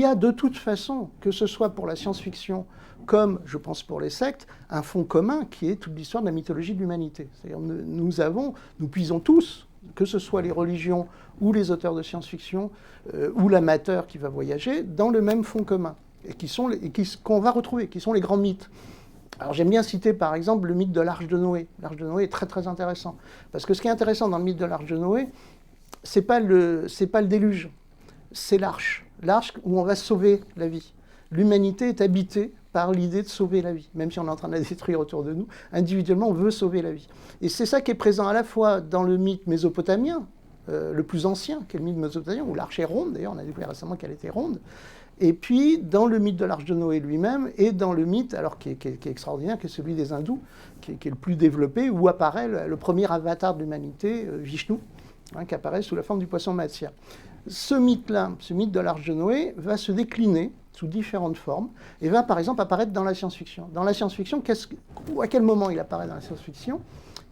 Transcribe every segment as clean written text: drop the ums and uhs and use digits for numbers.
a de toute façon, que ce soit pour la science-fiction comme, je pense, pour les sectes, un fond commun qui est toute l'histoire de la mythologie de l'humanité. C'est-à-dire nous puisons tous, que ce soit les religions ou les auteurs de science-fiction ou l'amateur qui va voyager, dans le même fond commun, et qu'on va retrouver, qui sont les grands mythes. Alors j'aime bien citer par exemple le mythe de l'Arche de Noé. L'Arche de Noé est très très intéressant, parce que ce qui est intéressant dans le mythe de l'Arche de Noé, c'est pas le déluge, c'est l'arche où on va sauver la vie. L'humanité est habitée par l'idée de sauver la vie, même si on est en train de la détruire autour de nous. Individuellement, on veut sauver la vie. Et c'est ça qui est présent à la fois dans le mythe mésopotamien, le plus ancien, qui est le mythe mésopotamien, où l'arche est ronde, d'ailleurs on a découvert récemment qu'elle était ronde, et puis dans le mythe de l'Arche de Noé lui-même, et dans le mythe, alors qui est extraordinaire, qui est celui des hindous, qui est le plus développé, où apparaît le premier avatar de l'humanité, Vishnu, qui apparaît sous la forme du poisson Matsya. Ce mythe-là, ce mythe de l'Arche de Noé, va se décliner sous différentes formes et va par exemple apparaître dans la science-fiction. Dans la science-fiction, à quel moment il apparaît dans la science-fiction?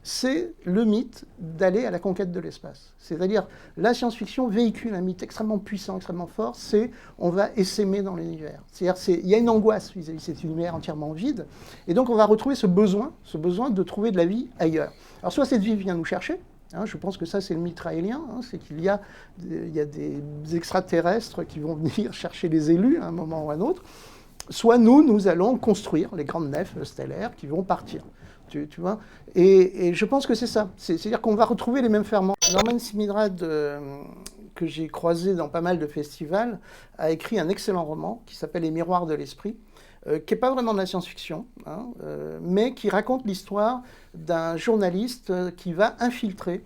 C'est le mythe d'aller à la conquête de l'espace. C'est-à-dire, la science-fiction véhicule un mythe extrêmement puissant, extrêmement fort, c'est on va essaimer dans l'univers. C'est-à-dire, il y a une angoisse vis-à-vis de cet univers entièrement vide, et donc on va retrouver ce besoin de trouver de la vie ailleurs. Alors soit cette vie vient nous chercher, je pense que ça, c'est le mythe raélien, c'est qu'il y a des extraterrestres qui vont venir chercher les élus à un moment ou à un autre, soit nous allons construire les grandes nefs stellaires qui vont partir. Tu vois, et je pense que c'est ça. C'est-à-dire qu'on va retrouver les mêmes ferments. Norman Smidrad, que j'ai croisé dans pas mal de festivals, a écrit un excellent roman qui s'appelle Les Miroirs de l'Esprit, qui n'est pas vraiment de la science-fiction, mais qui raconte l'histoire d'un journaliste qui va infiltrer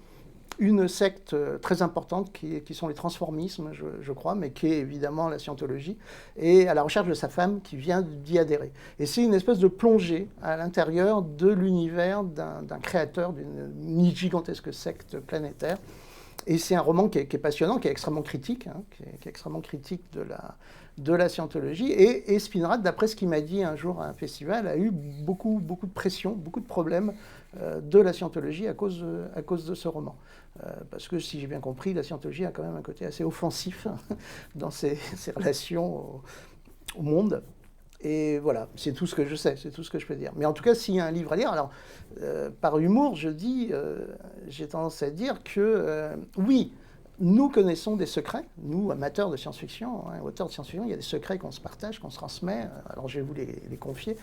une secte très importante qui sont les transformismes, je crois, mais qui est évidemment la scientologie, et à la recherche de sa femme qui vient d'y adhérer. Et c'est une espèce de plongée à l'intérieur de l'univers d'un créateur d'une gigantesque secte planétaire. Et c'est un roman qui est passionnant, qui est extrêmement critique, qui est extrêmement critique de la scientologie. Et Spinrad, d'après ce qu'il m'a dit un jour à un festival, a eu beaucoup de pression, beaucoup de problèmes de la scientologie à cause de ce roman. Parce que, si j'ai bien compris, la scientologie a quand même un côté assez offensif dans ses relations au monde. Et voilà, c'est tout ce que je sais, c'est tout ce que je peux dire. Mais en tout cas, s'il y a un livre à lire, alors, par humour, j'ai tendance à dire que, oui, nous connaissons des secrets, nous, amateurs de science-fiction, auteurs de science-fiction, il y a des secrets qu'on se partage, qu'on se transmet, alors je vais vous les confier,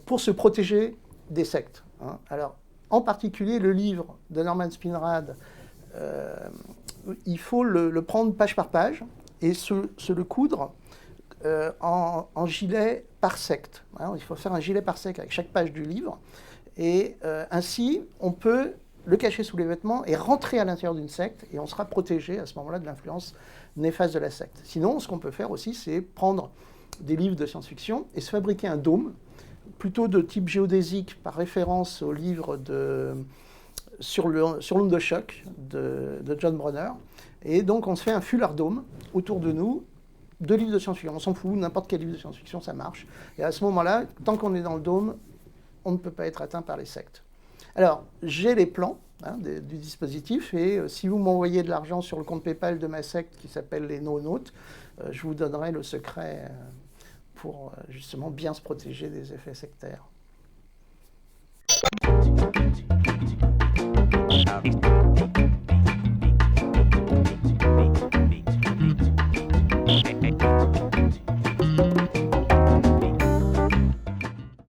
pour se protéger des sectes. Alors, en particulier, le livre de Norman Spinrad, il faut le prendre page par page et se le coudre en gilet par secte. Il faut faire un gilet par secte avec chaque page du livre. Et ainsi, on peut le cacher sous les vêtements et rentrer à l'intérieur d'une secte, et on sera protégé à ce moment-là de l'influence néfaste de la secte. Sinon, ce qu'on peut faire aussi, c'est prendre des livres de science-fiction et se fabriquer un dôme, plutôt de type géodésique, par référence au livre sur l'onde de choc de John Brunner. Et donc, on se fait un foulard dôme autour de nous, de livres de science-fiction. On s'en fout, n'importe quel livre de science-fiction, ça marche. Et à ce moment-là, tant qu'on est dans le dôme, on ne peut pas être atteint par les sectes. Alors, j'ai les plans du dispositif, et si vous m'envoyez de l'argent sur le compte PayPal de ma secte qui s'appelle les NoNotes, je vous donnerai le secret pour justement bien se protéger des effets sectaires.